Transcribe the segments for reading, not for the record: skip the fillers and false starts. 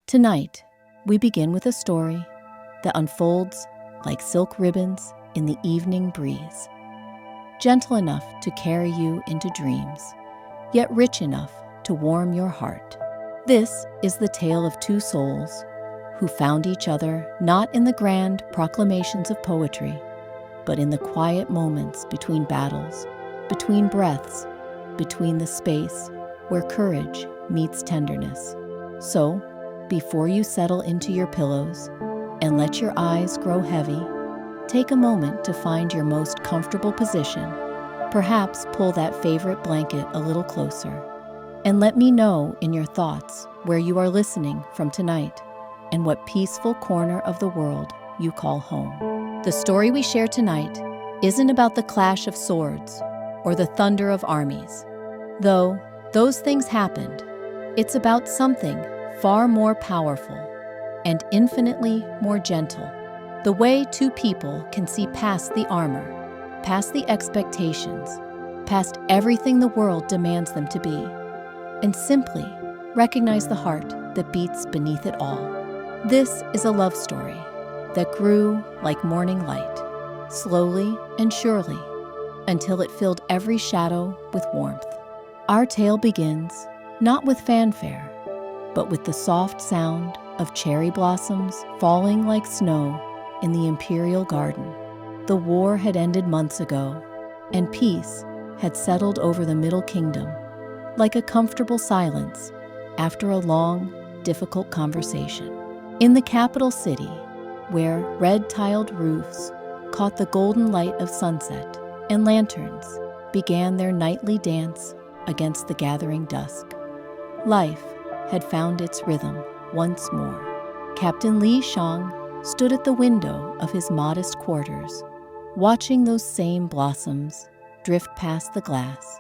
Tonight, we begin with a story that unfolds like silk ribbons in the evening breeze, gentle enough to carry you into dreams, yet rich enough to warm your heart. This is the tale of two souls who found each other not in the grand proclamations of poetry, but in the quiet moments between battles, between breaths, between the space where courage meets tenderness. So, before you settle into your pillows and let your eyes grow heavy, take a moment to find your most comfortable position. Perhaps pull that favorite blanket a little closer, and let me know in your thoughts where you are listening from tonight and what peaceful corner of the world you call home. The story we share tonight isn't about the clash of swords or the thunder of armies. Though those things happened, it's about something far more powerful and infinitely more gentle. The way two people can see past the armor, past the expectations, past everything the world demands them to be, and simply recognize the heart that beats beneath it all. This is a love story that grew like morning light, slowly and surely, until it filled every shadow with warmth. Our tale begins not with fanfare, but with the soft sound of cherry blossoms falling like snow in the imperial garden. The war had ended months ago, and peace had settled over the Middle Kingdom, like a comfortable silence after a long, difficult conversation. In the capital city, where red-tiled roofs caught the golden light of sunset and lanterns began their nightly dance against the gathering dusk, life had found its rhythm once more. Captain Li Shang stood at the window of his modest quarters, watching those same blossoms drift past the glass.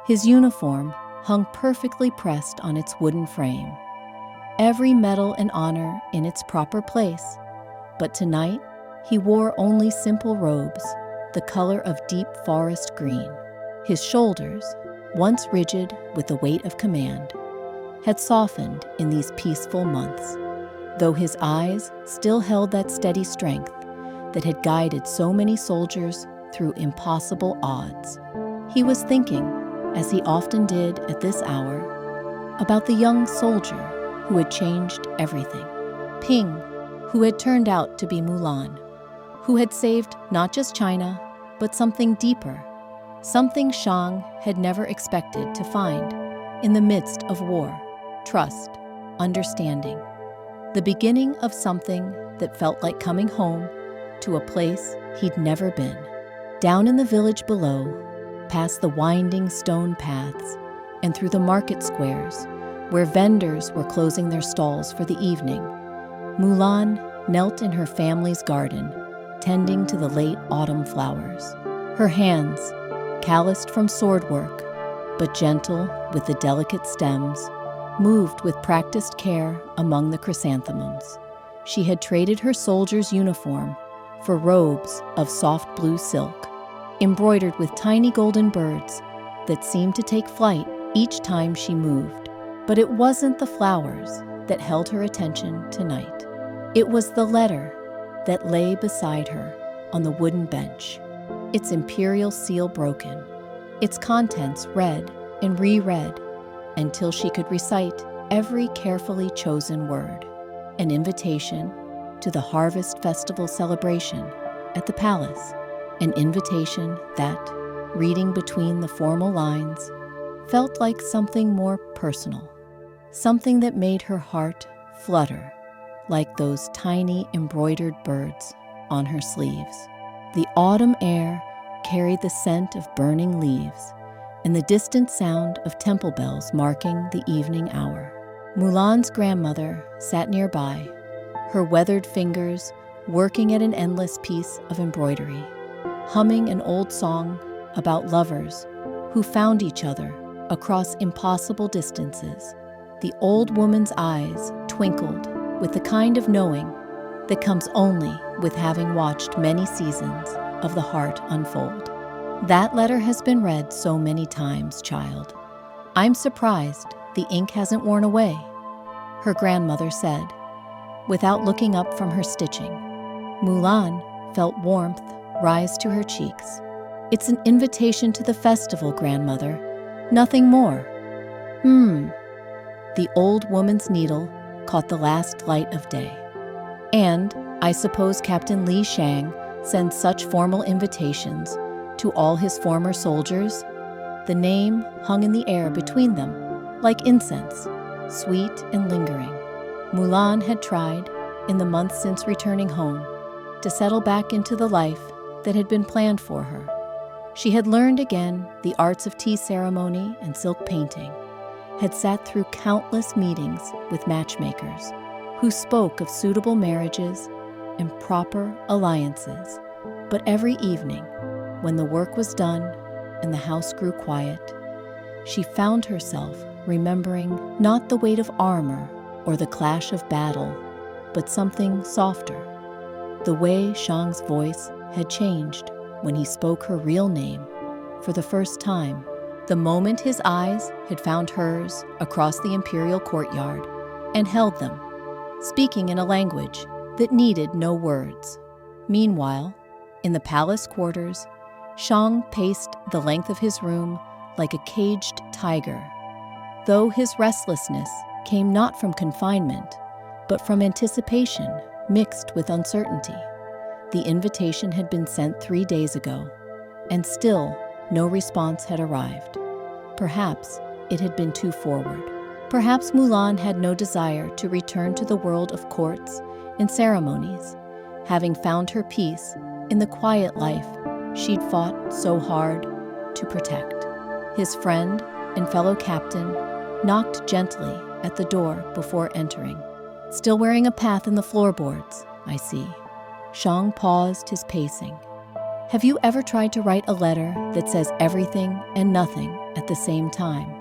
His uniform hung perfectly pressed on its wooden frame, every medal and honor in its proper place. But tonight, he wore only simple robes, the color of deep forest green. His shoulders, once rigid with the weight of command, had softened in these peaceful months, though his eyes still held that steady strength that had guided so many soldiers through impossible odds. He was thinking, as he often did at this hour, about the young soldier who had changed everything. Ping, who had turned out to be Mulan, who had saved not just China, but something deeper, something Shang had never expected to find in the midst of war: trust, understanding, the beginning of something that felt like coming home to a place he'd never been. Down in the village below, past the winding stone paths and through the market squares where vendors were closing their stalls for the evening, Mulan knelt in her family's garden, tending to the late autumn flowers. Her hands, calloused from sword work, but gentle with the delicate stems, moved with practiced care among the chrysanthemums. She had traded her soldier's uniform for robes of soft blue silk, embroidered with tiny golden birds that seemed to take flight each time she moved. But it wasn't the flowers that held her attention tonight. It was the letter that lay beside her on the wooden bench, its imperial seal broken, its contents read and reread until she could recite every carefully chosen word. An invitation to the Harvest Festival celebration at the palace, an invitation that, reading between the formal lines, felt like something more personal, something that made her heart flutter like those tiny embroidered birds on her sleeves. The autumn air carried the scent of burning leaves and the distant sound of temple bells marking the evening hour. Mulan's grandmother sat nearby, her weathered fingers working at an endless piece of embroidery, humming an old song about lovers who found each other across impossible distances. The old woman's eyes twinkled with the kind of knowing that comes only with having watched many seasons of the heart unfold. That letter has been read so many times, child. I'm surprised the ink hasn't worn away. her grandmother said, without looking up from her stitching. Mulan felt warmth rise to her cheeks. It's an invitation to the festival, grandmother. Nothing more. The old woman's needle caught the last light of day. And I suppose Captain Li Shang sends such formal invitations to all his former soldiers? The name hung in the air between them, like incense, sweet and lingering. Mulan had tried, in the months since returning home, to settle back into the life that had been planned for her. She had learned again the arts of tea ceremony and silk painting, had sat through countless meetings with matchmakers who spoke of suitable marriages and proper alliances. But every evening, when the work was done and the house grew quiet, she found herself remembering not the weight of armor or the clash of battle, but something softer. The way Shang's voice had changed when he spoke her real name for the first time, the moment his eyes had found hers across the imperial courtyard and held them, speaking in a language that needed no words. Meanwhile, in the palace quarters, Shang paced the length of his room like a caged tiger, though his restlessness came not from confinement, but from anticipation mixed with uncertainty. The invitation had been sent 3 days ago, and still no response had arrived. Perhaps it had been too forward. Perhaps Mulan had no desire to return to the world of courts and ceremonies, having found her peace in the quiet life she'd fought so hard to protect. His friend and fellow captain knocked gently at the door before entering. Still wearing a path in the floorboards, I see. Shang paused his pacing. Have you ever tried to write a letter that says everything and nothing at the same time?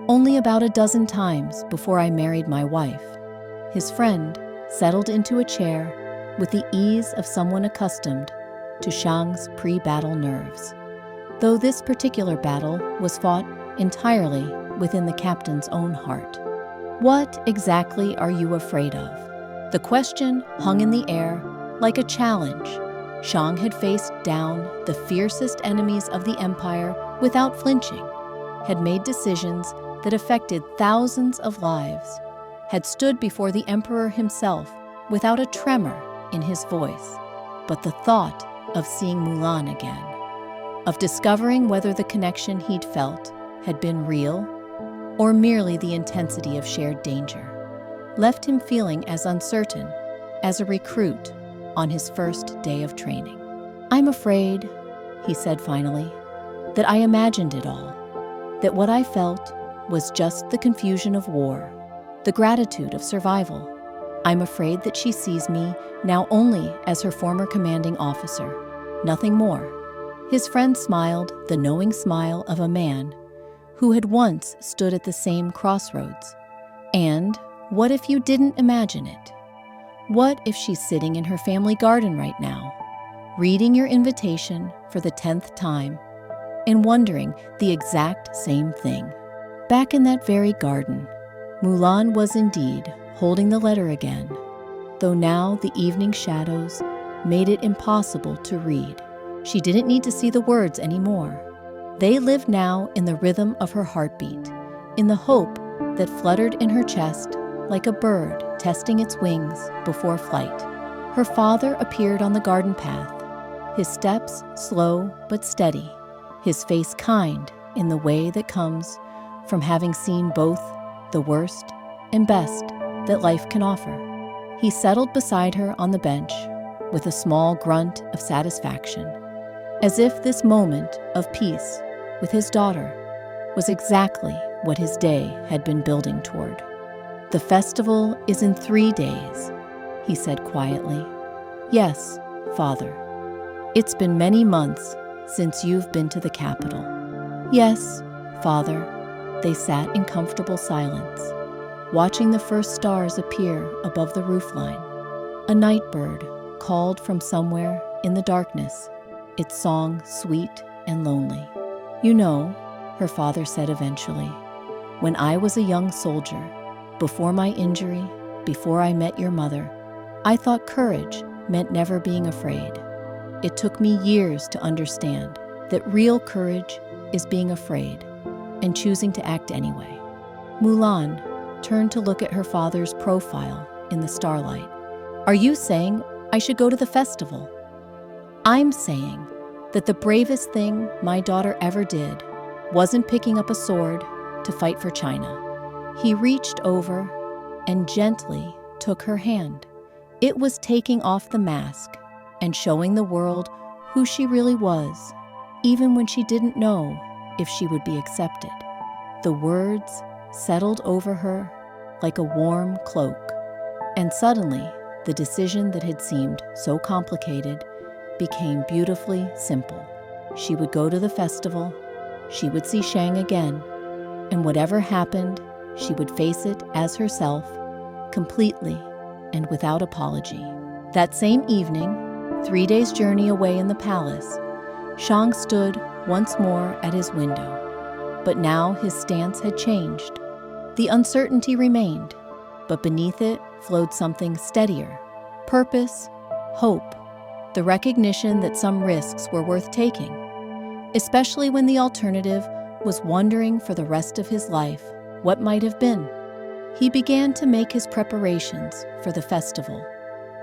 Only about a dozen times before I married my wife. His friend settled into a chair with the ease of someone accustomed to Shang's pre-battle nerves, though this particular battle was fought entirely within the captain's own heart. What exactly are you afraid of? The question hung in the air like a challenge. Shang had faced down the fiercest enemies of the empire without flinching, had made decisions that affected thousands of lives, had stood before the emperor himself without a tremor in his voice. But the thought of seeing Mulan again, of discovering whether the connection he'd felt had been real or merely the intensity of shared danger, left him feeling as uncertain as a recruit on his first day of training. I'm afraid, he said finally, that I imagined it all, that what I felt was just the confusion of war, the gratitude of survival. I'm afraid that she sees me now only as her former commanding officer, nothing more. His friend smiled the knowing smile of a man who had once stood at the same crossroads. And what if you didn't imagine it? What if she's sitting in her family garden right now, reading your invitation for the 10th time, and wondering the exact same thing? Back in that very garden, Mulan was indeed holding the letter again, though now the evening shadows made it impossible to read. She didn't need to see the words anymore. They lived now in the rhythm of her heartbeat, in the hope that fluttered in her chest like a bird testing its wings before flight. Her father appeared on the garden path, his steps slow but steady, his face kind in the way that comes from having seen both the worst and best that life can offer. He settled beside her on the bench with a small grunt of satisfaction, as if this moment of peace with his daughter was exactly what his day had been building toward. The festival is in 3 days, he said quietly. Yes, Father. It's been many months since you've been to the capital. Yes, Father. They sat in comfortable silence, watching the first stars appear above the roofline. A night bird called from somewhere in the darkness, its song sweet and lonely. You know, her father said eventually, when I was a young soldier, Before my injury, before I met your mother, I thought courage meant never being afraid. It took me years to understand that real courage is being afraid and choosing to act anyway." Mulan turned to look at her father's profile in the starlight. "Are you saying I should go to the festival?" "I'm saying that the bravest thing my daughter ever did wasn't picking up a sword to fight for China." He reached over and gently took her hand. It was taking off the mask and showing the world who she really was, even when she didn't know if she would be accepted. The words settled over her like a warm cloak, and suddenly the decision that had seemed so complicated became beautifully simple. She would go to the festival, she would see Shang again, and whatever happened, she would face it as herself, completely and without apology. That same evening, 3 days' journey away in the palace, Shang stood once more at his window. But now his stance had changed. The uncertainty remained, but beneath it flowed something steadier: purpose, hope, the recognition that some risks were worth taking, especially when the alternative was wondering for the rest of his life what might have been. He began to make his preparations for the festival,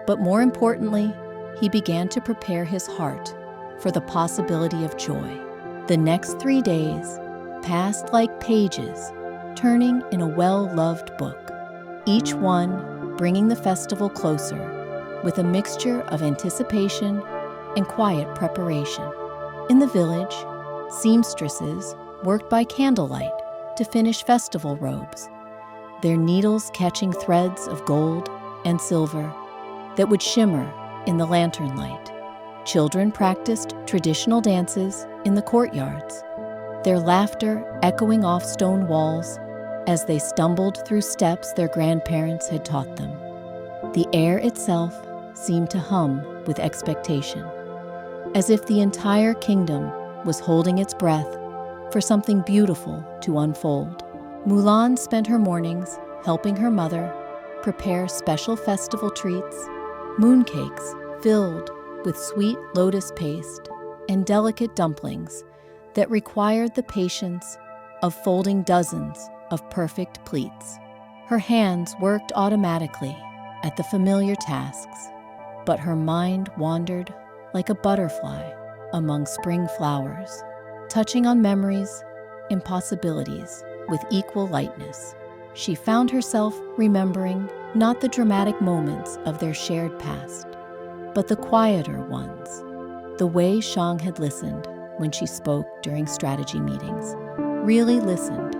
but more importantly, he began to prepare his heart for the possibility of joy. The next 3 days passed like pages, turning in a well-loved book, each one bringing the festival closer with a mixture of anticipation and quiet preparation. In the village, seamstresses worked by candlelight to finish festival robes, their needles catching threads of gold and silver that would shimmer in the lantern light. Children practiced traditional dances in the courtyards, their laughter echoing off stone walls as they stumbled through steps their grandparents had taught them. The air itself seemed to hum with expectation, as if the entire kingdom was holding its breath for something beautiful to unfold. Mulan spent her mornings helping her mother prepare special festival treats, mooncakes filled with sweet lotus paste and delicate dumplings that required the patience of folding dozens of perfect pleats. Her hands worked automatically at the familiar tasks, but her mind wandered like a butterfly among spring flowers, touching on memories, impossibilities with equal lightness. She found herself remembering not the dramatic moments of their shared past, but the quieter ones, the way Shang had listened when she spoke during strategy meetings, really listened,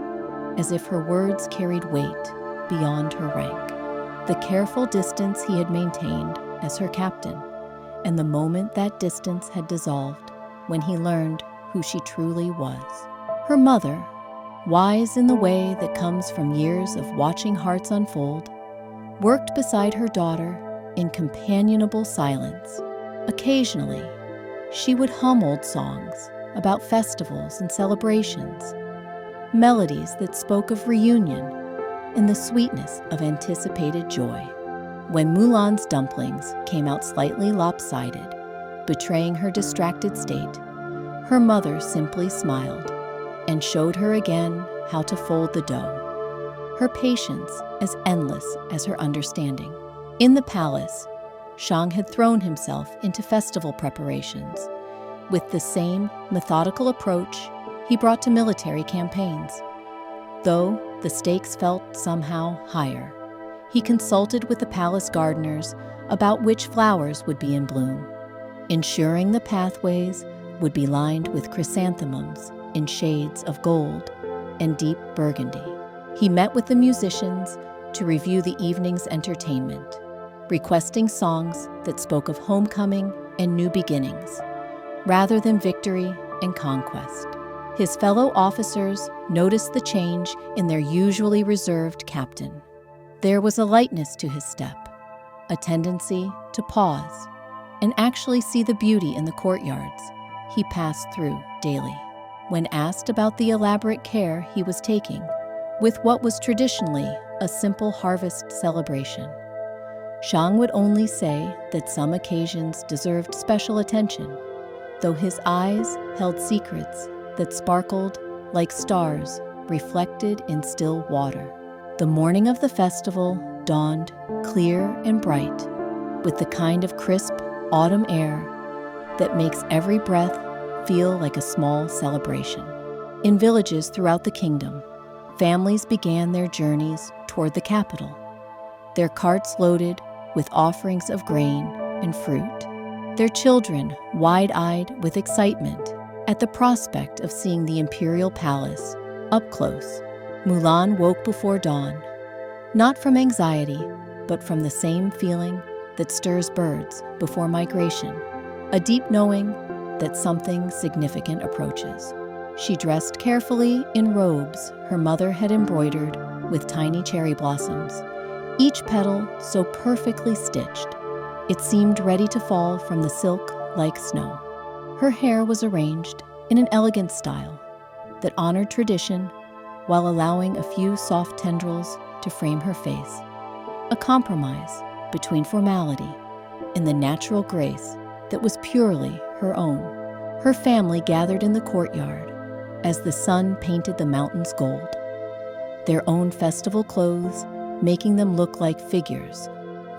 as if her words carried weight beyond her rank. The careful distance he had maintained as her captain, and the moment that distance had dissolved when he learned who she truly was. Her mother, wise in the way that comes from years of watching hearts unfold, worked beside her daughter in companionable silence. Occasionally, she would hum old songs about festivals and celebrations, melodies that spoke of reunion and the sweetness of anticipated joy. When Mulan's dumplings came out slightly lopsided, betraying her distracted state, her mother simply smiled and showed her again how to fold the dough, her patience as endless as her understanding. In the palace, Shang had thrown himself into festival preparations with the same methodical approach he brought to military campaigns. Though the stakes felt somehow higher, he consulted with the palace gardeners about which flowers would be in bloom, ensuring the pathways would be lined with chrysanthemums in shades of gold and deep burgundy. He met with the musicians to review the evening's entertainment, requesting songs that spoke of homecoming and new beginnings, rather than victory and conquest. His fellow officers noticed the change in their usually reserved captain. There was a lightness to his step, a tendency to pause and actually see the beauty in the courtyards he passed through daily. When asked about the elaborate care he was taking with what was traditionally a simple harvest celebration. Shang would only say that some occasions deserved special attention, though his eyes held secrets that sparkled like stars reflected in still water. The morning of the festival dawned clear and bright, with the kind of crisp autumn air that makes every breath feel like a small celebration. In villages throughout the kingdom, families began their journeys toward the capital, their carts loaded with offerings of grain and fruit, their children wide-eyed with excitement at the prospect of seeing the imperial palace up close. Mulan woke before dawn, not from anxiety, but from the same feeling that stirs birds before migration, a deep knowing that something significant approaches. She dressed carefully in robes her mother had embroidered with tiny cherry blossoms, each petal so perfectly stitched it seemed ready to fall from the silk like snow. Her hair was arranged in an elegant style that honored tradition while allowing a few soft tendrils to frame her face, a compromise between formality and the natural grace that was purely her own. Her family gathered in the courtyard as the sun painted the mountains gold, their own festival clothes making them look like figures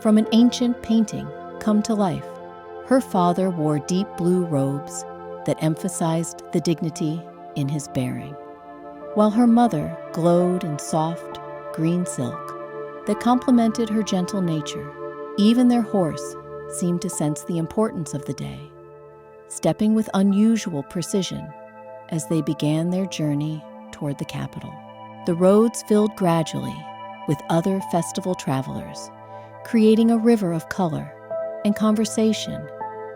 from an ancient painting come to life. Her father wore deep blue robes that emphasized the dignity in his bearing, while her mother glowed in soft, green silk that complemented her gentle nature. Even their horse seemed to sense the importance of the day, stepping with unusual precision as they began their journey toward the capital. The roads filled gradually with other festival travelers, creating a river of color and conversation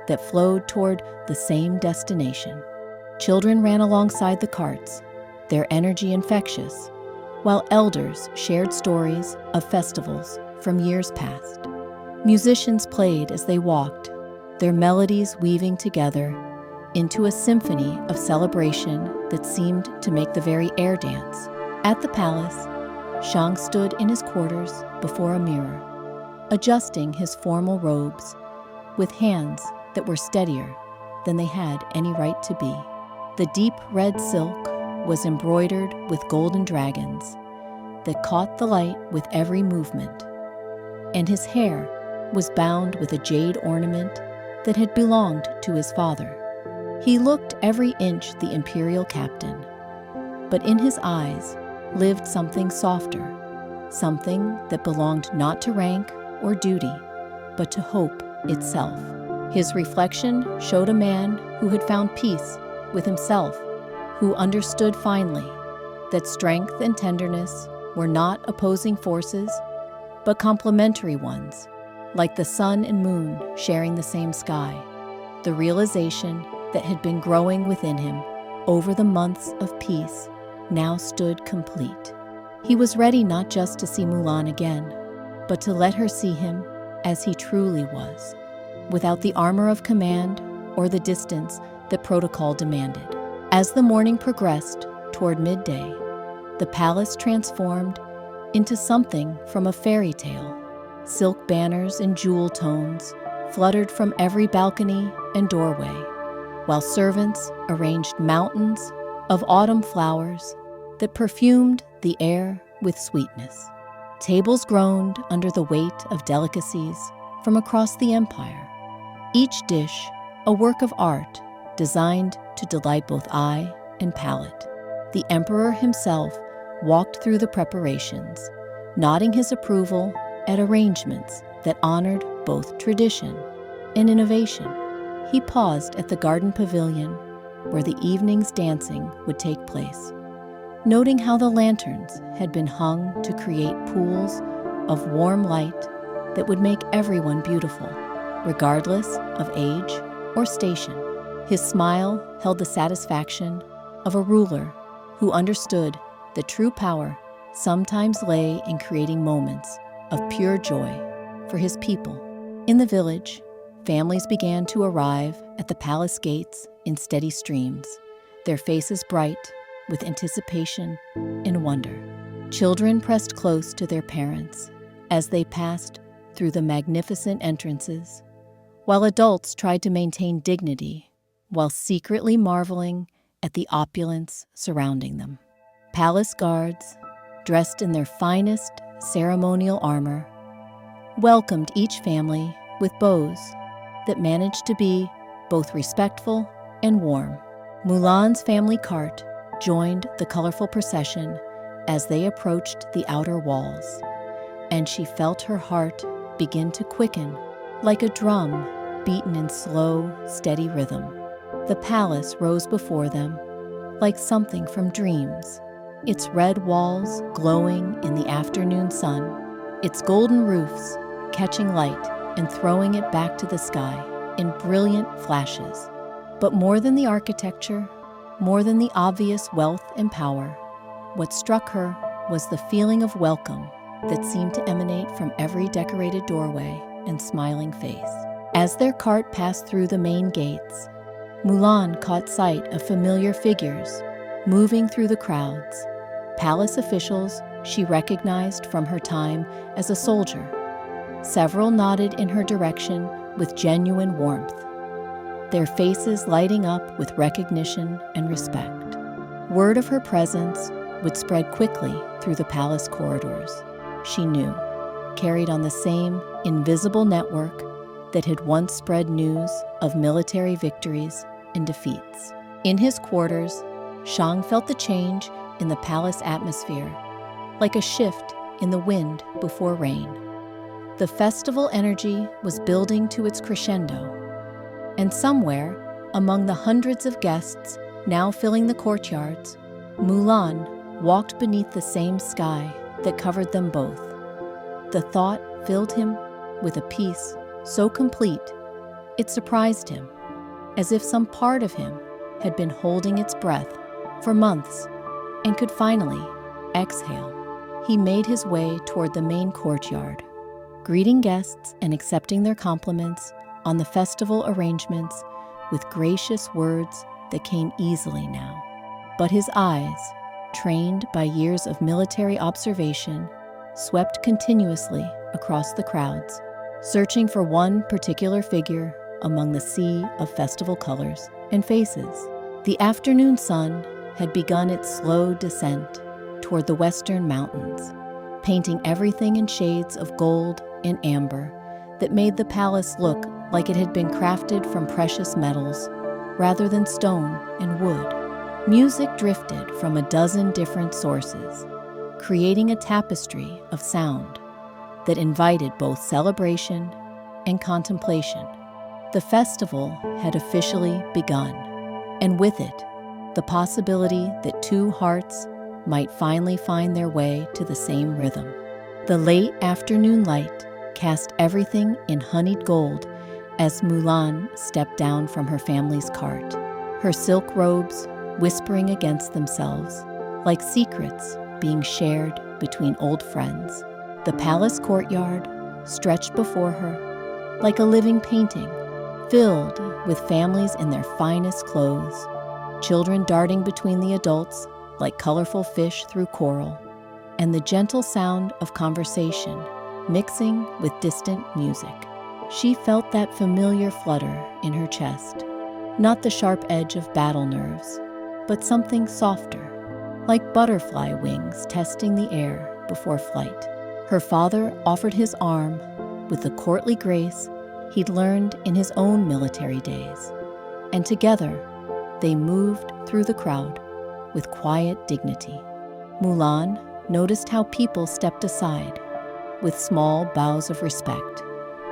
that flowed toward the same destination. Children ran alongside the carts, their energy infectious, while elders shared stories of festivals from years past. Musicians played as they walked, their melodies weaving together into a symphony of celebration that seemed to make the very air dance. At the palace, Shang stood in his quarters before a mirror, adjusting his formal robes with hands that were steadier than they had any right to be. The deep red silk was embroidered with golden dragons that caught the light with every movement, and his hair was bound with a jade ornament that had belonged to his father. He looked every inch the imperial captain, but in his eyes lived something softer, something that belonged not to rank or duty, but to hope itself. His reflection showed a man who had found peace with himself, who understood finally that strength and tenderness were not opposing forces, but complementary ones, like the sun and moon sharing the same sky. The realization that had been growing within him over the months of peace now stood complete. He was ready not just to see Mulan again, but to let her see him as he truly was, without the armor of command or the distance that protocol demanded. As the morning progressed toward midday, the palace transformed into something from a fairy tale. Silk banners and jewel tones fluttered from every balcony and doorway, while servants arranged mountains of autumn flowers that perfumed the air with sweetness. Tables groaned under the weight of delicacies from across the empire, each dish a work of art designed to delight both eye and palate. The emperor himself walked through the preparations, nodding his approval at arrangements that honored both tradition and innovation. He paused at the garden pavilion where the evening's dancing would take place, noting how the lanterns had been hung to create pools of warm light that would make everyone beautiful, regardless of age or station. His smile held the satisfaction of a ruler who understood that true power sometimes lay in creating moments of pure joy for his people. In the village, families began to arrive at the palace gates in steady streams, their faces bright with anticipation and wonder. Children pressed close to their parents as they passed through the magnificent entrances, while adults tried to maintain dignity while secretly marveling at the opulence surrounding them. Palace guards, dressed in their finest ceremonial armor, welcomed each family with bows that managed to be both respectful and warm. Mulan's family cart joined the colorful procession as they approached the outer walls, and she felt her heart begin to quicken like a drum beaten in slow, steady rhythm. The palace rose before them like something from dreams, its red walls glowing in the afternoon sun, its golden roofs catching light and throwing it back to the sky in brilliant flashes. But more than the architecture, more than the obvious wealth and power, what struck her was the feeling of welcome that seemed to emanate from every decorated doorway and smiling face. As their cart passed through the main gates, Mulan caught sight of familiar figures moving through the crowds, palace officials she recognized from her time as a soldier. Several nodded in her direction with genuine warmth, their faces lighting up with recognition and respect. Word of her presence would spread quickly through the palace corridors, she knew, carried on the same invisible network that had once spread news of military victories and defeats. In his quarters, Shang felt the change in the palace atmosphere, like a shift in the wind before rain. The festival energy was building to its crescendo, and somewhere, among the hundreds of guests now filling the courtyards, Mulan walked beneath the same sky that covered them both. The thought filled him with a peace so complete it surprised him, as if some part of him had been holding its breath for months and could finally exhale. He made his way toward the main courtyard, greeting guests and accepting their compliments on the festival arrangements with gracious words that came easily now. But his eyes, trained by years of military observation, swept continuously across the crowds, searching for one particular figure among the sea of festival colors and faces. The afternoon sun had begun its slow descent toward the western mountains, painting everything in shades of gold and amber that made the palace look like it had been crafted from precious metals rather than stone and wood. Music drifted from a dozen different sources, creating a tapestry of sound that invited both celebration and contemplation. The festival had officially begun, and with it, the possibility that two hearts might finally find their way to the same rhythm. The late afternoon light cast everything in honeyed gold as Mulan stepped down from her family's cart, her silk robes whispering against themselves like secrets being shared between old friends. The palace courtyard stretched before her like a living painting, filled with families in their finest clothes, children darting between the adults like colorful fish through coral, and the gentle sound of conversation mixing with distant music. She felt that familiar flutter in her chest, not the sharp edge of battle nerves, but something softer, like butterfly wings testing the air before flight. Her father offered his arm with the courtly grace he'd learned in his own military days, and together they moved through the crowd with quiet dignity. Mulan noticed how people stepped aside with small bows of respect,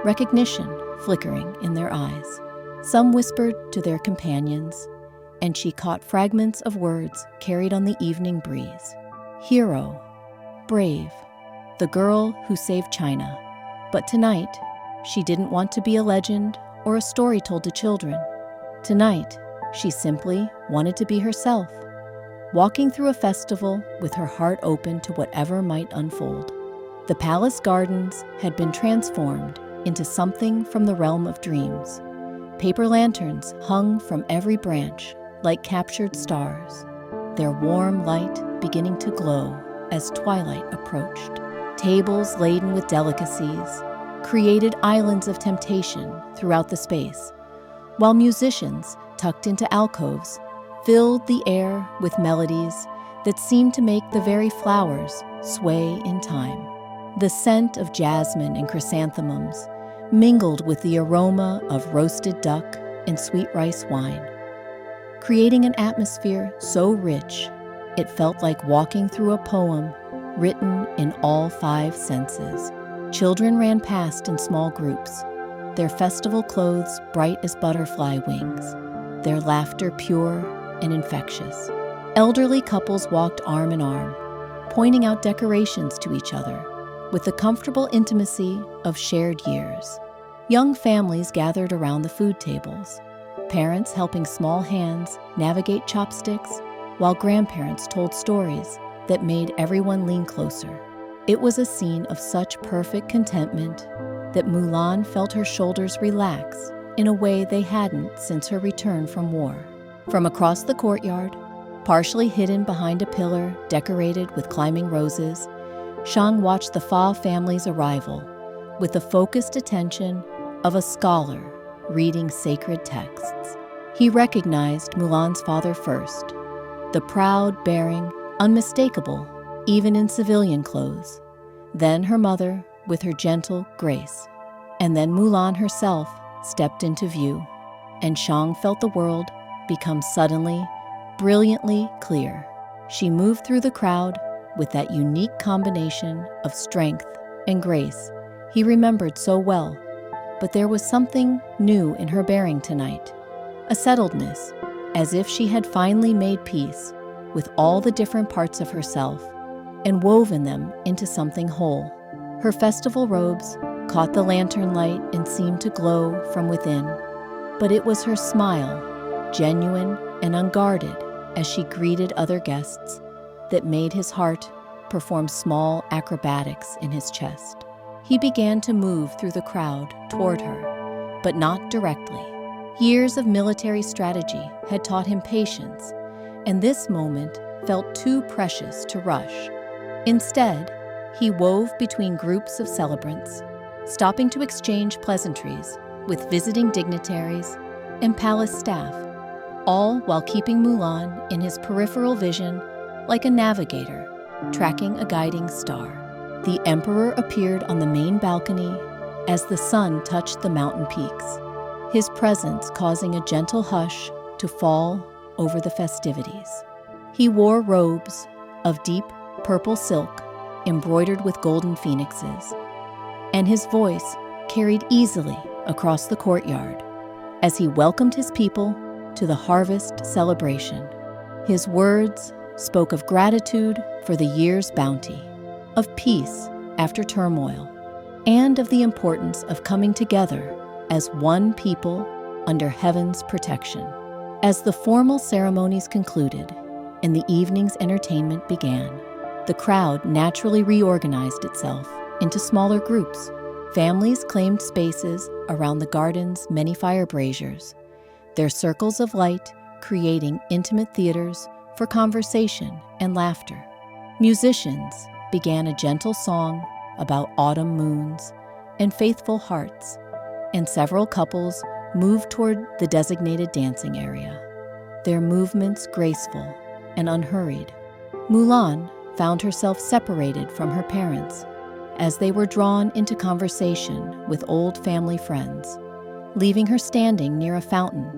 recognition flickering in their eyes. Some whispered to their companions, and she caught fragments of words carried on the evening breeze. Hero, brave, the girl who saved China. But tonight, she didn't want to be a legend or a story told to children. Tonight, she simply wanted to be herself, walking through a festival with her heart open to whatever might unfold. The palace gardens had been transformed into something from the realm of dreams. Paper lanterns hung from every branch like captured stars, their warm light beginning to glow as twilight approached. Tables laden with delicacies created islands of temptation throughout the space, while musicians, tucked into alcoves, filled the air with melodies that seemed to make the very flowers sway in time. The scent of jasmine and chrysanthemums mingled with the aroma of roasted duck and sweet rice wine, creating an atmosphere so rich it felt like walking through a poem written in all 5 senses. Children ran past in small groups, their festival clothes bright as butterfly wings, their laughter pure and infectious. Elderly couples walked arm in arm, pointing out decorations to each other with the comfortable intimacy of shared years. Young families gathered around the food tables, parents helping small hands navigate chopsticks, while grandparents told stories that made everyone lean closer. It was a scene of such perfect contentment that Mulan felt her shoulders relax in a way they hadn't since her return from war. From across the courtyard, partially hidden behind a pillar decorated with climbing roses, Shang watched the Fa family's arrival with the focused attention of a scholar reading sacred texts. He recognized Mulan's father first, the proud, bearing, unmistakable, even in civilian clothes. Then her mother, with her gentle grace. And then Mulan herself stepped into view, and Shang felt the world become suddenly, brilliantly clear. She moved through the crowd with that unique combination of strength and grace he remembered so well. But there was something new in her bearing tonight, a settledness, as if she had finally made peace with all the different parts of herself and woven them into something whole. Her festival robes caught the lantern light and seemed to glow from within. But it was her smile, genuine and unguarded as she greeted other guests, that made his heart perform small acrobatics in his chest. He began to move through the crowd toward her, but not directly. Years of military strategy had taught him patience, and this moment felt too precious to rush. Instead, he wove between groups of celebrants, stopping to exchange pleasantries with visiting dignitaries and palace staff, all while keeping Mulan in his peripheral vision like a navigator tracking a guiding star. The emperor appeared on the main balcony as the sun touched the mountain peaks, his presence causing a gentle hush to fall over the festivities. He wore robes of deep purple silk embroidered with golden phoenixes, and his voice carried easily across the courtyard as he welcomed his people to the harvest celebration. His words spoke of gratitude for the year's bounty, of peace after turmoil, and of the importance of coming together as one people under heaven's protection. As the formal ceremonies concluded and the evening's entertainment began, the crowd naturally reorganized itself into smaller groups. Families claimed spaces around the garden's many fire braziers, their circles of light creating intimate theaters for conversation and laughter. Musicians began a gentle song about autumn moons and faithful hearts, and several couples moved toward the designated dancing area, their movements graceful and unhurried. Mulan found herself separated from her parents as they were drawn into conversation with old family friends, leaving her standing near a fountain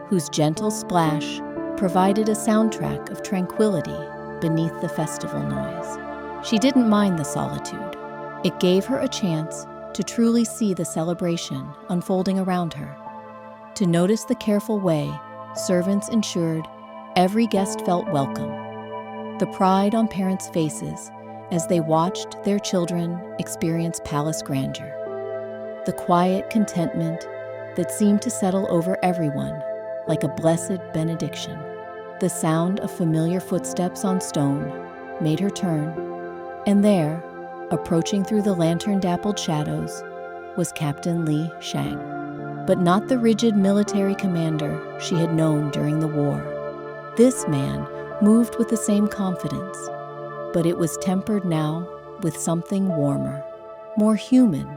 whose gentle splash provided a soundtrack of tranquility beneath the festival noise. She didn't mind the solitude. It gave her a chance to truly see the celebration unfolding around her, to notice the careful way servants ensured every guest felt welcome, the pride on parents' faces as they watched their children experience palace grandeur, the quiet contentment that seemed to settle over everyone like a blessed benediction. The sound of familiar footsteps on stone made her turn, and there, approaching through the lantern-dappled shadows, was Captain Mulan Shang, but not the rigid military commander she had known during the war. This man moved with the same confidence, but it was tempered now with something warmer, more human.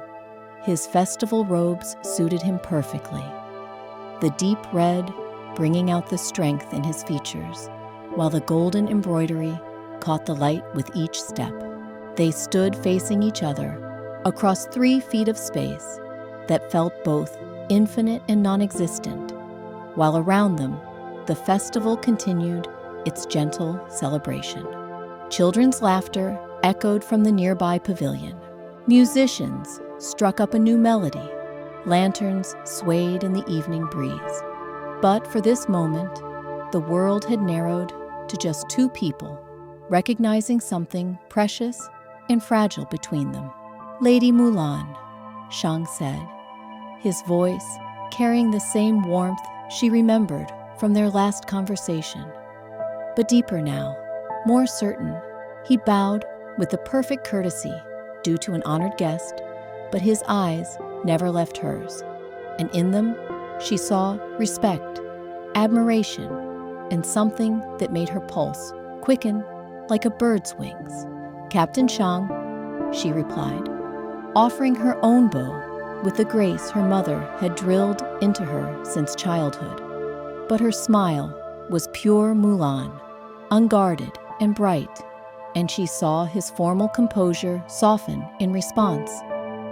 His festival robes suited him perfectly, the deep red bringing out the strength in his features, while the golden embroidery caught the light with each step. They stood facing each other across 3 feet of space that felt both infinite and non-existent, while around them, the festival continued its gentle celebration. Children's laughter echoed from the nearby pavilion. Musicians struck up a new melody. Lanterns swayed in the evening breeze. But for this moment, the world had narrowed to just 2 people, recognizing something precious and fragile between them. "Lady Mulan," Shang said, his voice carrying the same warmth she remembered from their last conversation. But deeper now, more certain, he bowed with the perfect courtesy due to an honored guest, but his eyes never left hers, and in them she saw respect, admiration, and something that made her pulse quicken like a bird's wings. "Captain Shang," she replied, offering her own bow with the grace her mother had drilled into her since childhood. But her smile was pure Mulan, unguarded and bright, and she saw his formal composure soften in response.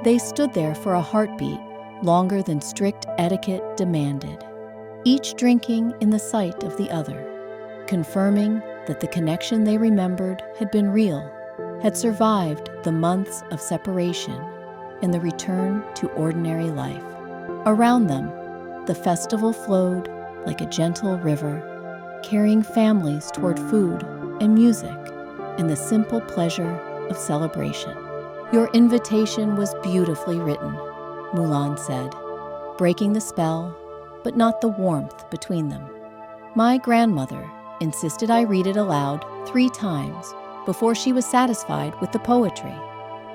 They stood there for a heartbeat longer than strict etiquette demanded, each drinking in the sight of the other, confirming that the connection they remembered had been real, had survived the months of separation and the return to ordinary life. Around them, the festival flowed like a gentle river, carrying families toward food and music and the simple pleasure of celebration. "Your invitation was beautifully written," Mulan said, breaking the spell, but not the warmth between them. "My grandmother insisted I read it aloud 3 times before she was satisfied with the poetry."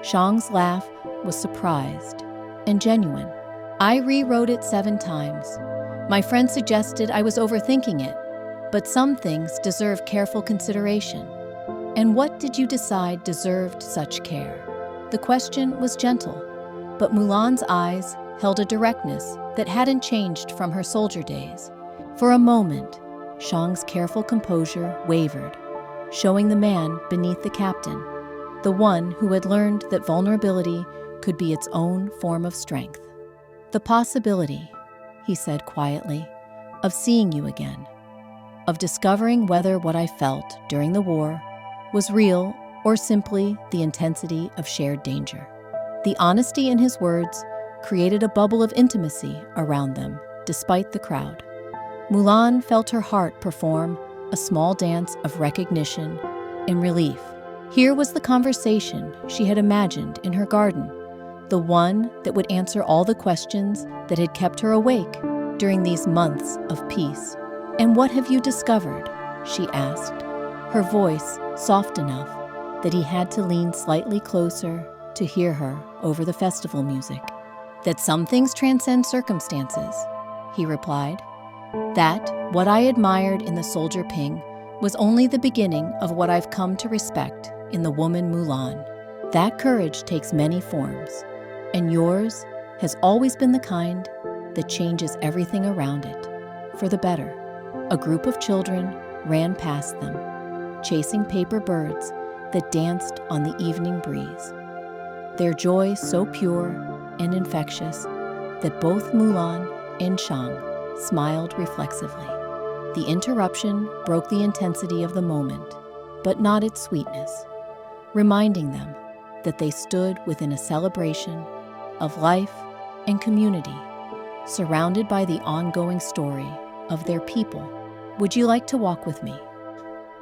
Shang's laugh was surprised and genuine. "I rewrote it 7 times. My friend suggested I was overthinking it, but some things deserve careful consideration." "And what did you decide deserved such care?" The question was gentle, but Mulan's eyes held a directness that hadn't changed from her soldier days. For a moment, Shang's careful composure wavered, showing the man beneath the captain, the one who had learned that vulnerability could be its own form of strength. "The possibility," he said quietly, "of seeing you again, of discovering whether what I felt during the war was real or simply the intensity of shared danger." The honesty in his words created a bubble of intimacy around them, despite the crowd. Mulan felt her heart perform a small dance of recognition and relief. Here was the conversation she had imagined in her garden, the one that would answer all the questions that had kept her awake during these months of peace. "And what have you discovered?" she asked, her voice soft enough that he had to lean slightly closer to hear her over the festival music. "That some things transcend circumstances," he replied. "That what I admired in the soldier Ping was only the beginning of what I've come to respect in the woman Mulan. That courage takes many forms, and yours has always been the kind that changes everything around it, for the better." A group of children ran past them, chasing paper birds that danced on the evening breeze, their joy so pure and infectious that both Mulan and Shang smiled reflexively. The interruption broke the intensity of the moment, but not its sweetness, reminding them that they stood within a celebration of life and community, surrounded by the ongoing story of their people. "Would you like to walk with me?"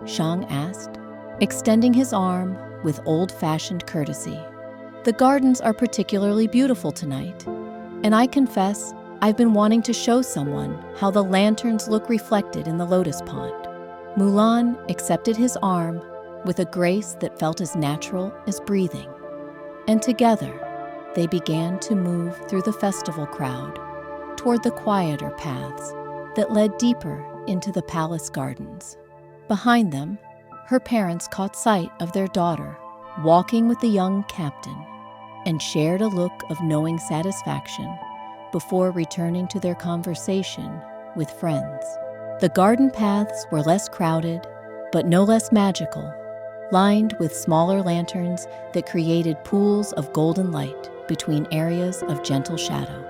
Shang asked, extending his arm with old-fashioned courtesy. "The gardens are particularly beautiful tonight, and I confess I've been wanting to show someone how the lanterns look reflected in the lotus pond." Mulan accepted his arm with a grace that felt as natural as breathing, and together they began to move through the festival crowd toward the quieter paths that led deeper into the palace gardens. Behind them, her parents caught sight of their daughter walking with the young captain and shared a look of knowing satisfaction before returning to their conversation with friends. The garden paths were less crowded, but no less magical, lined with smaller lanterns that created pools of golden light between areas of gentle shadow.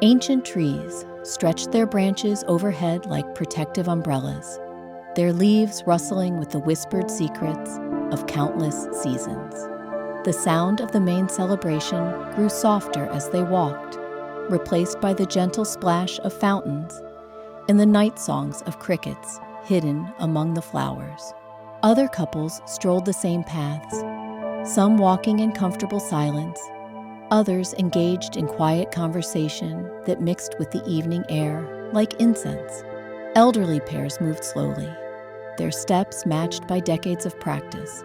Ancient trees stretched their branches overhead like protective umbrellas, their leaves rustling with the whispered secrets of countless seasons. The sound of the main celebration grew softer as they walked, replaced by the gentle splash of fountains and the night songs of crickets hidden among the flowers. Other couples strolled the same paths, some walking in comfortable silence, others engaged in quiet conversation that mixed with the evening air like incense. Elderly pairs moved slowly, their steps matched by decades of practice,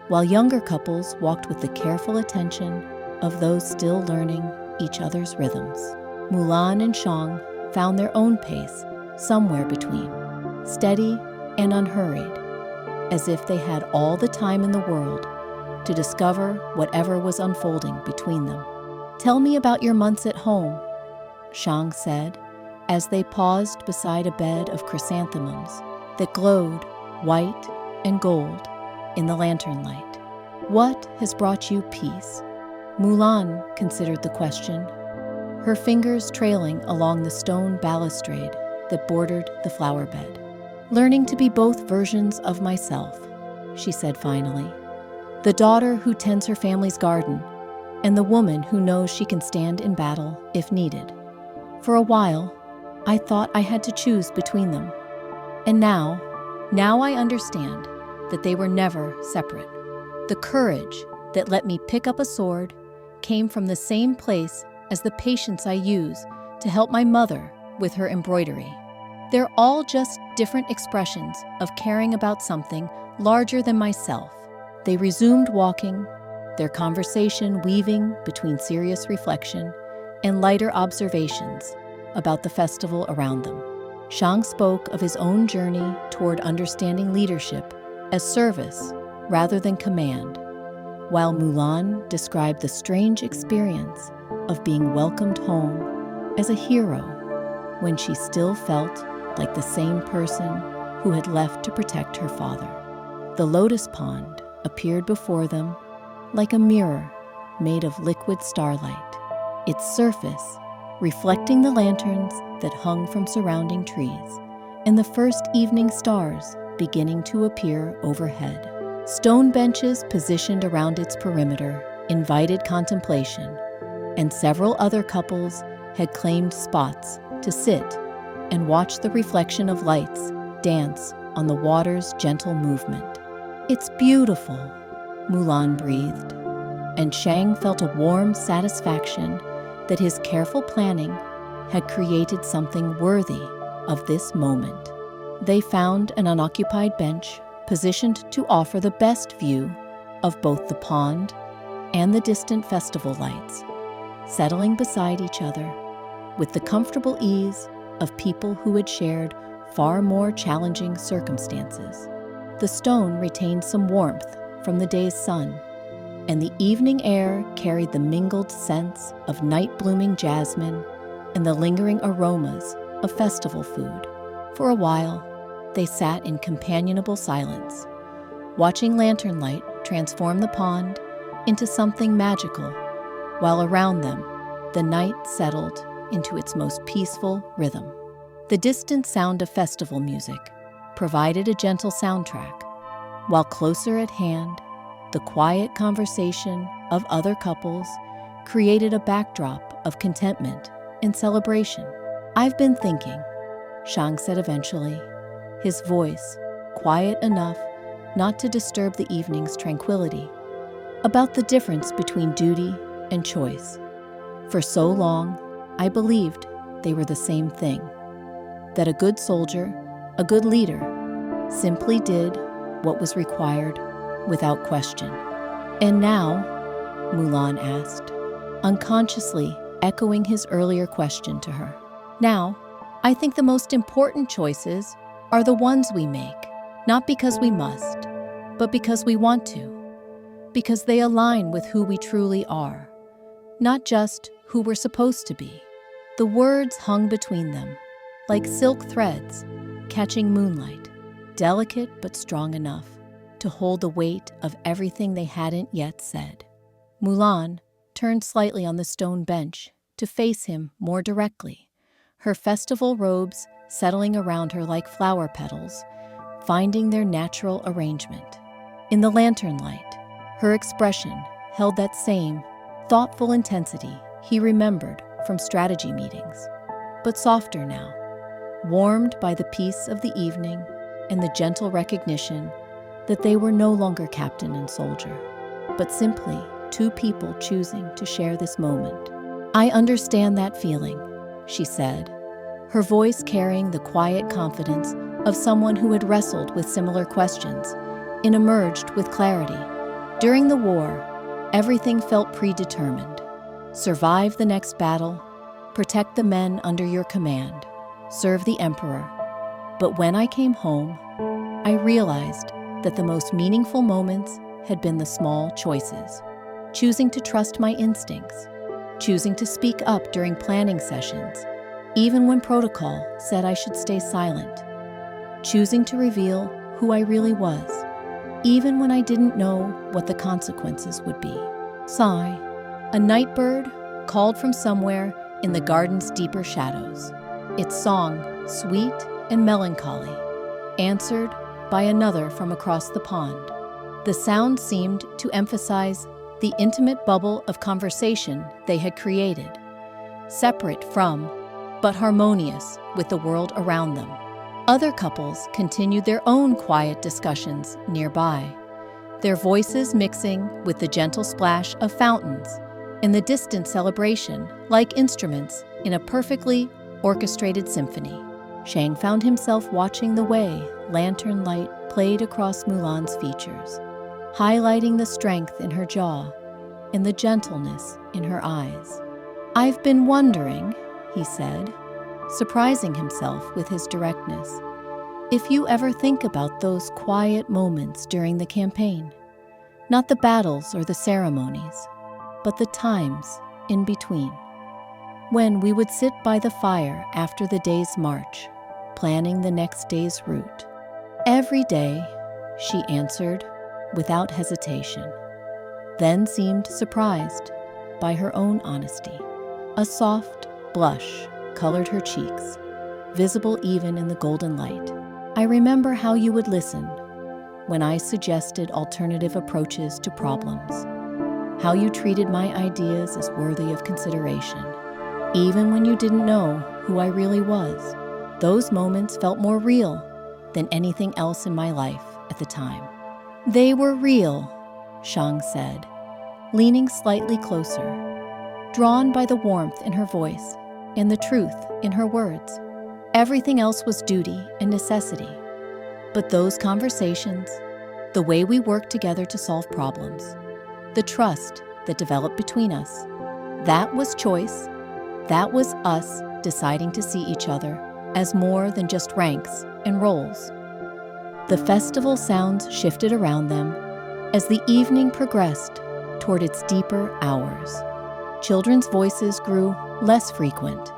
while younger couples walked with the careful attention of those still learning each other's rhythms. Mulan and Shang found their own pace somewhere between, steady and unhurried, as if they had all the time in the world to discover whatever was unfolding between them. "Tell me about your months at home," Shang said, as they paused beside a bed of chrysanthemums that glowed white and gold in the lantern light. "What has brought you peace?" Mulan considered the question, her fingers trailing along the stone balustrade that bordered the flower bed. "Learning to be both versions of myself," she said finally. "The daughter who tends her family's garden, and the woman who knows she can stand in battle if needed. For a while, I thought I had to choose between them. And now I understand that they were never separate. The courage that let me pick up a sword came from the same place as the patience I use to help my mother with her embroidery. They're all just different expressions of caring about something larger than myself." They resumed walking, their conversation weaving between serious reflection and lighter observations about the festival around them. Shang spoke of his own journey toward understanding leadership as service rather than command, while Mulan described the strange experience of being welcomed home as a hero when she still felt like the same person who had left to protect her father. The lotus pond appeared before them like a mirror made of liquid starlight, its surface reflecting the lanterns that hung from surrounding trees and the first evening stars beginning to appear overhead. Stone benches positioned around its perimeter invited contemplation, and several other couples had claimed spots to sit and watch the reflection of lights dance on the water's gentle movement. "It's beautiful," Mulan breathed, and Shang felt a warm satisfaction that his careful planning had created something worthy of this moment. They found an unoccupied bench positioned to offer the best view of both the pond and the distant festival lights, settling beside each other with the comfortable ease of people who had shared far more challenging circumstances. The stone retained some warmth from the day's sun, and the evening air carried the mingled scents of night-blooming jasmine and the lingering aromas of festival food. For a while, they sat in companionable silence, watching lantern light transform the pond into something magical, while around them, the night settled into its most peaceful rhythm. The distant sound of festival music provided a gentle soundtrack, while closer at hand, the quiet conversation of other couples created a backdrop of contentment and celebration. "I've been thinking," Shang said eventually, his voice quiet enough not to disturb the evening's tranquility, "about the difference between duty and choice. For so long, I believed they were the same thing, that a good soldier, a good leader, simply did what was required without question. And now," Mulan asked, unconsciously echoing his earlier question to her, "now, I think the most important choices are the ones we make, not because we must, but because we want to, because they align with who we truly are, not just who we're supposed to be. The words hung between them, like silk threads catching moonlight, delicate but strong enough to hold the weight of everything they hadn't yet said. Mulan turned slightly on the stone bench to face him more directly, her festival robes settling around her like flower petals, finding their natural arrangement. In the lantern light, her expression held that same thoughtful intensity he remembered from strategy meetings, but softer now, warmed by the peace of the evening and the gentle recognition that they were no longer captain and soldier, but simply two people choosing to share this moment. "I understand that feeling," she said, her voice carrying the quiet confidence of someone who had wrestled with similar questions and emerged with clarity. During the war, everything felt predetermined. Survive the next battle, protect the men under your command, serve the emperor. But when I came home, I realized that the most meaningful moments had been the small choices. Choosing to trust my instincts, choosing to speak up during planning sessions, even when protocol said I should stay silent, choosing to reveal who I really was, even when I didn't know what the consequences would be. Sigh. A night bird called from somewhere in the garden's deeper shadows, its song sweet and melancholy, answered by another from across the pond. The sound seemed to emphasize the intimate bubble of conversation they had created, separate from, but harmonious with the world around them. Other couples continued their own quiet discussions nearby, their voices mixing with the gentle splash of fountains and the distant celebration like instruments in a perfectly orchestrated symphony. Shang found himself watching the way lantern light played across Mulan's features, highlighting the strength in her jaw and the gentleness in her eyes. "I've been wondering," he said, surprising himself with his directness, "if you ever think about those quiet moments during the campaign, not the battles or the ceremonies, but the times in between, when we would sit by the fire after the day's march, planning the next day's route." "Every day," she answered without hesitation, then seemed surprised by her own honesty. A soft blush colored her cheeks, visible even in the golden light. "I remember how you would listen when I suggested alternative approaches to problems, how you treated my ideas as worthy of consideration, even when you didn't know who I really was. Those moments felt more real than anything else in my life at the time." "They were real," Shang said, leaning slightly closer, drawn by the warmth in her voice and the truth in her words. "Everything else was duty and necessity. But those conversations, the way we worked together to solve problems, the trust that developed between us, that was choice. That was us deciding to see each other as more than just ranks and roles." The festival sounds shifted around them as the evening progressed toward its deeper hours. Children's voices grew less frequent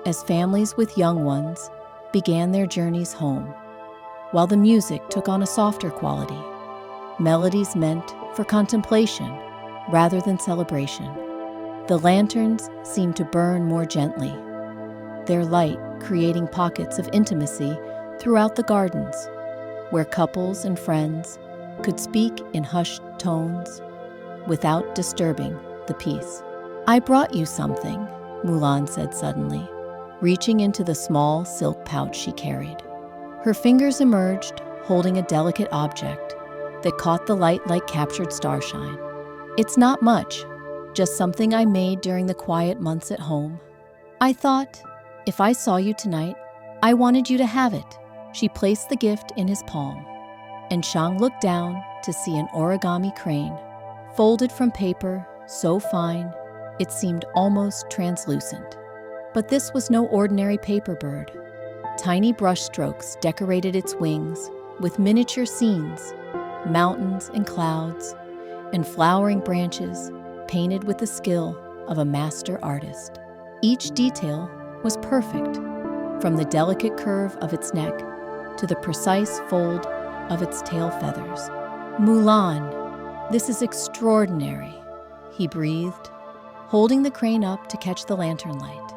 as families with young ones began their journeys home, while the music took on a softer quality, melodies meant for contemplation rather than celebration. The lanterns seemed to burn more gently, their light creating pockets of intimacy throughout the gardens, where couples and friends could speak in hushed tones without disturbing the peace. "I brought you something," Mulan said suddenly, reaching into the small silk pouch she carried. Her fingers emerged, holding a delicate object that caught the light like captured starshine. "It's not much, just something I made during the quiet months at home. I thought, if I saw you tonight, I wanted you to have it." She placed the gift in his palm, and Shang looked down to see an origami crane, folded from paper so fine it seemed almost translucent. But this was no ordinary paper bird. Tiny brush strokes decorated its wings with miniature scenes, mountains and clouds, and flowering branches painted with the skill of a master artist. Each detail was perfect, from the delicate curve of its neck to the precise fold of its tail feathers. "Mulan, this is extraordinary," he breathed, holding the crane up to catch the lantern light.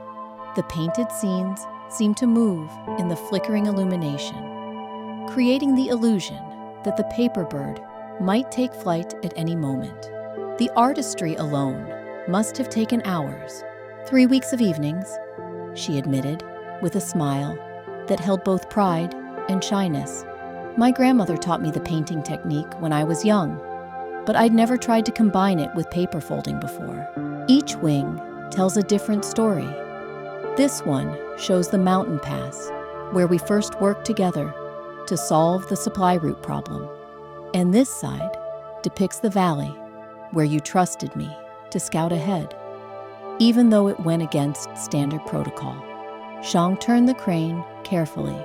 The painted scenes seemed to move in the flickering illumination, creating the illusion that the paper bird might take flight at any moment. The artistry alone must have taken hours. 3 weeks of evenings, she admitted, with a smile that held both pride and shyness. "My grandmother taught me the painting technique when I was young, but I'd never tried to combine it with paper folding before. Each wing tells a different story. This one shows the mountain pass, where we first worked together to solve the supply route problem. And this side depicts the valley, where you trusted me to scout ahead, even though it went against standard protocol." Shang turned the crane carefully,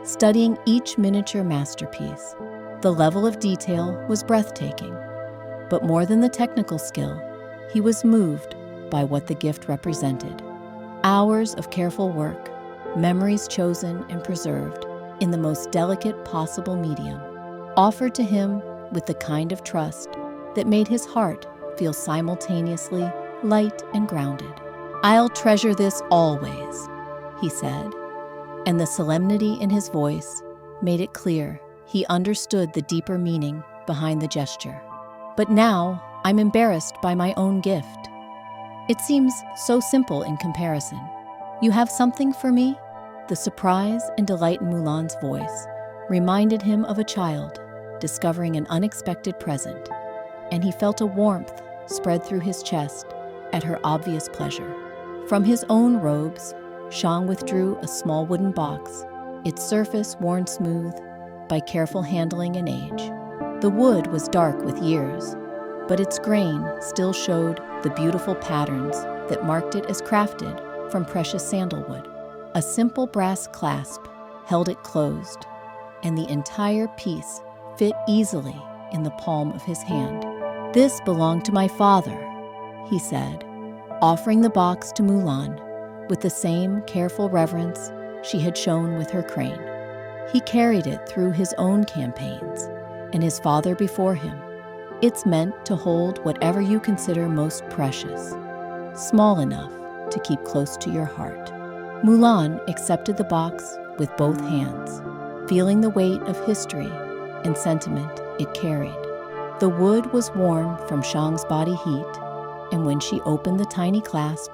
studying each miniature masterpiece. The level of detail was breathtaking, but more than the technical skill, he was moved by what the gift represented. Hours of careful work, memories chosen and preserved in the most delicate possible medium, offered to him with the kind of trust that made his heart feel simultaneously light and grounded. "I'll treasure this always," he said, and the solemnity in his voice made it clear he understood the deeper meaning behind the gesture. "But now I'm embarrassed by my own gift. It seems so simple in comparison. You have something for me?" The surprise and delight in Mulan's voice reminded him of a child discovering an unexpected present, and he felt a warmth spread through his chest at her obvious pleasure. From his own robes, Shang withdrew a small wooden box, its surface worn smooth by careful handling and age. The wood was dark with years, but its grain still showed the beautiful patterns that marked it as crafted from precious sandalwood. A simple brass clasp held it closed, and the entire piece fit easily in the palm of his hand. "This belonged to my father," he said, offering the box to Mulan with the same careful reverence she had shown with her crane. He carried it through his own campaigns and his father before him. It's meant to hold whatever you consider most precious, small enough to keep close to your heart. Mulan accepted the box with both hands, feeling the weight of history and sentiment it carried. The wood was warm from Shang's body heat, and when she opened the tiny clasp,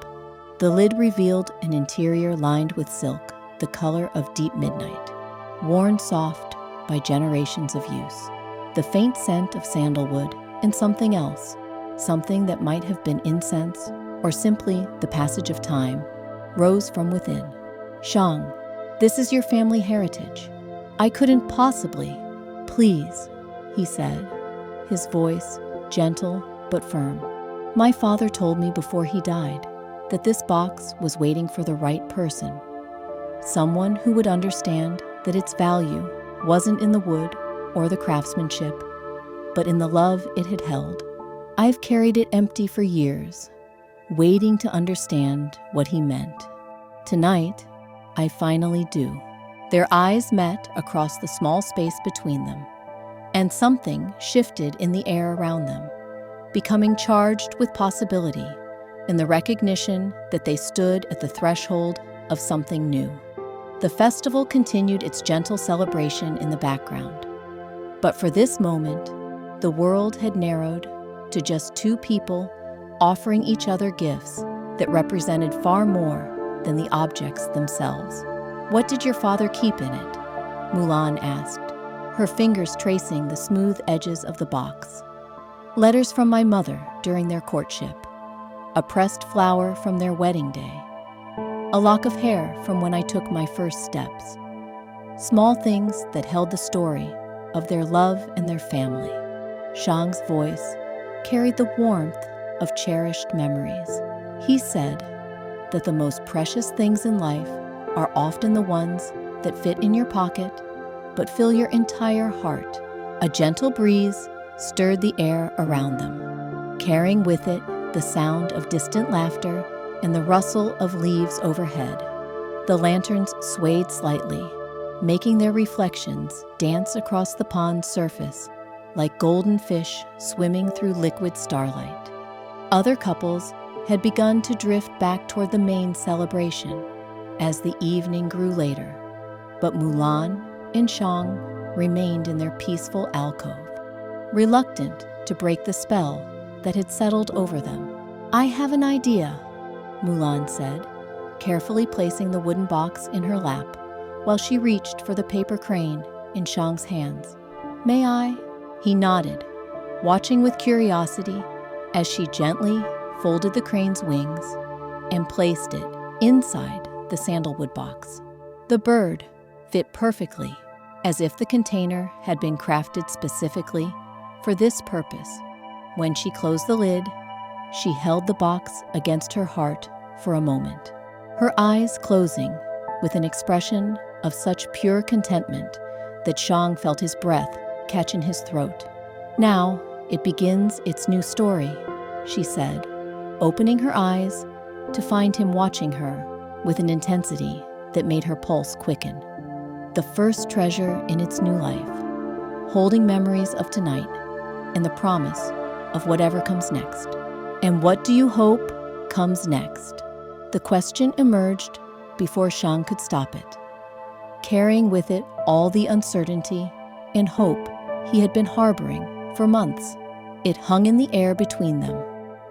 the lid revealed an interior lined with silk, the color of deep midnight, worn soft by generations of use. The faint scent of sandalwood and something else, something that might have been incense or simply the passage of time, rose from within. "Shang, this is your family heritage. I couldn't possibly—" "Please," he said, his voice gentle but firm. "My father told me before he died that this box was waiting for the right person, someone who would understand that its value wasn't in the wood or the craftsmanship, but in the love it had held. I've carried it empty for years, waiting to understand what he meant. Tonight, I finally do." Their eyes met across the small space between them, and something shifted in the air around them, becoming charged with possibility in the recognition that they stood at the threshold of something new. The festival continued its gentle celebration in the background, but for this moment, the world had narrowed to just two people offering each other gifts that represented far more than the objects themselves. "What did your father keep in it?" Mulan asked, her fingers tracing the smooth edges of the box. "Letters from my mother during their courtship, a pressed flower from their wedding day, a lock of hair from when I took my first steps. Small things that held the story of their love and their family." Shang's voice carried the warmth of cherished memories. He said that the most precious things in life are often the ones that fit in your pocket but fill your entire heart A gentle breeze stirred the air around them, carrying with it the sound of distant laughter and the rustle of leaves overhead. The lanterns swayed slightly, making their reflections dance across the pond's surface like golden fish swimming through liquid starlight. Other couples had begun to drift back toward the main celebration as the evening grew later, but Mulan and Shang remained in their peaceful alcove, reluctant to break the spell that had settled over them. "I have an idea," Mulan said, carefully placing the wooden box in her lap while she reached for the paper crane in Shang's hands. "May I?" He nodded, watching with curiosity as she gently folded the crane's wings and placed it inside the sandalwood box. The bird fit perfectly, as if the container had been crafted specifically for this purpose. When she closed the lid, she held the box against her heart for a moment, her eyes closing with an expression of such pure contentment that Shang felt his breath catch in his throat. "Now it begins its new story," she said, opening her eyes to find him watching her with an intensity that made her pulse quicken. The first treasure in its new life, holding memories of tonight and the promise of whatever comes next. "And what do you hope comes next?" The question emerged before Shang could stop it, carrying with it all the uncertainty and hope he had been harboring for months. It hung in the air between them,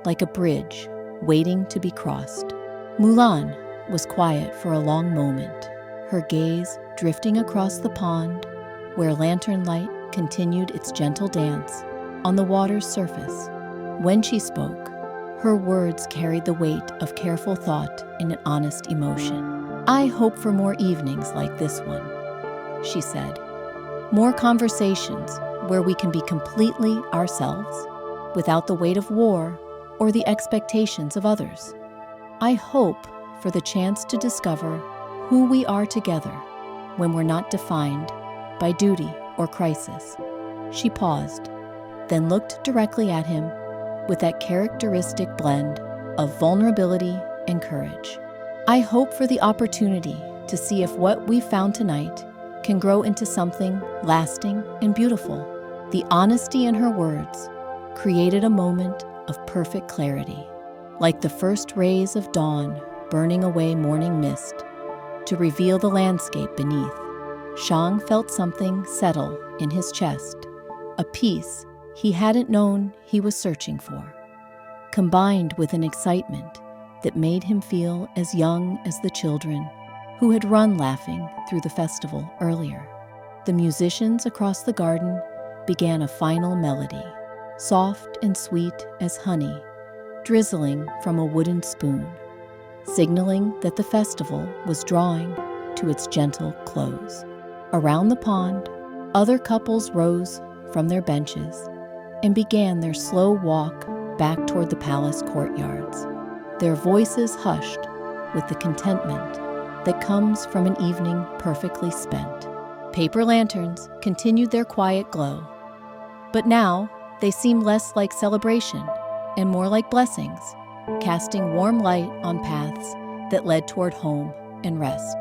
like a bridge waiting to be crossed. Mulan was quiet for a long moment, her gaze drifting across the pond where lantern light continued its gentle dance on the water's surface. When she spoke, her words carried the weight of careful thought and an honest emotion. "I hope for more evenings like this one," she said. "More conversations where we can be completely ourselves, without the weight of war or the expectations of others. I hope for the chance to discover who we are together when we're not defined by duty or crisis." She paused, then looked directly at him with that characteristic blend of vulnerability and courage. "I hope for the opportunity to see if what we found tonight can grow into something lasting and beautiful." The honesty in her words created a moment of perfect clarity, like the first rays of dawn burning away morning mist to reveal the landscape beneath. Shang felt something settle in his chest, a peace he hadn't known he was searching for, combined with an excitement that made him feel as young as the children who had run laughing through the festival earlier. The musicians across the garden began a final melody, soft and sweet as honey, drizzling from a wooden spoon, signaling that the festival was drawing to its gentle close. Around the pond, other couples rose from their benches and began their slow walk back toward the palace courtyards, their voices hushed with the contentment that comes from an evening perfectly spent. Paper lanterns continued their quiet glow, but now they seemed less like celebration and more like blessings, casting warm light on paths that led toward home and rest.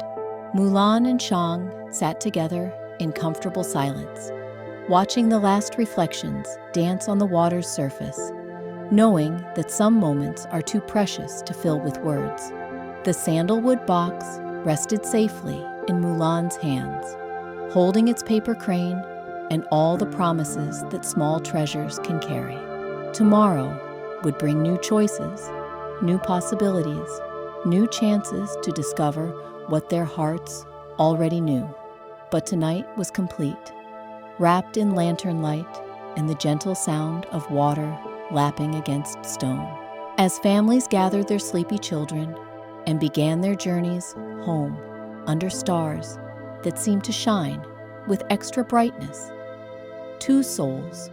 Mulan and Shang sat together in comfortable silence, watching the last reflections dance on the water's surface, knowing that some moments are too precious to fill with words. The sandalwood box rested safely in Mulan's hands, holding its paper crane and all the promises that small treasures can carry. Tomorrow would bring new choices, new possibilities, new chances to discover what their hearts already knew. But tonight was complete, wrapped in lantern light and the gentle sound of water lapping against stone. As families gathered their sleepy children and began their journeys home under stars that seemed to shine with extra brightness, two souls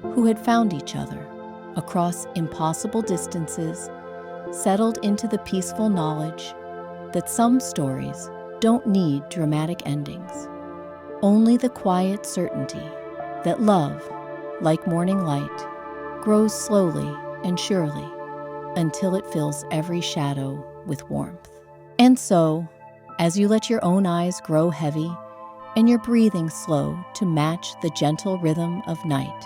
who had found each other across impossible distances settled into the peaceful knowledge that some stories don't need dramatic endings, only the quiet certainty that love, like morning light, grows slowly and surely until it fills every shadow with warmth. And so, as you let your own eyes grow heavy and your breathing slow to match the gentle rhythm of night,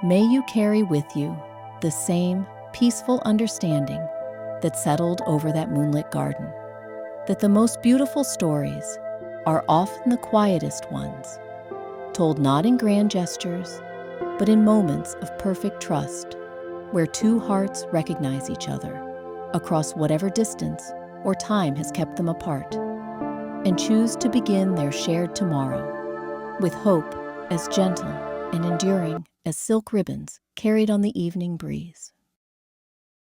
may you carry with you the same peaceful understanding that settled over that moonlit garden, that the most beautiful stories are often the quietest ones, told not in grand gestures, but in moments of perfect trust, where two hearts recognize each other across whatever distance or time has kept them apart, and choose to begin their shared tomorrow with hope as gentle and enduring as silk ribbons carried on the evening breeze.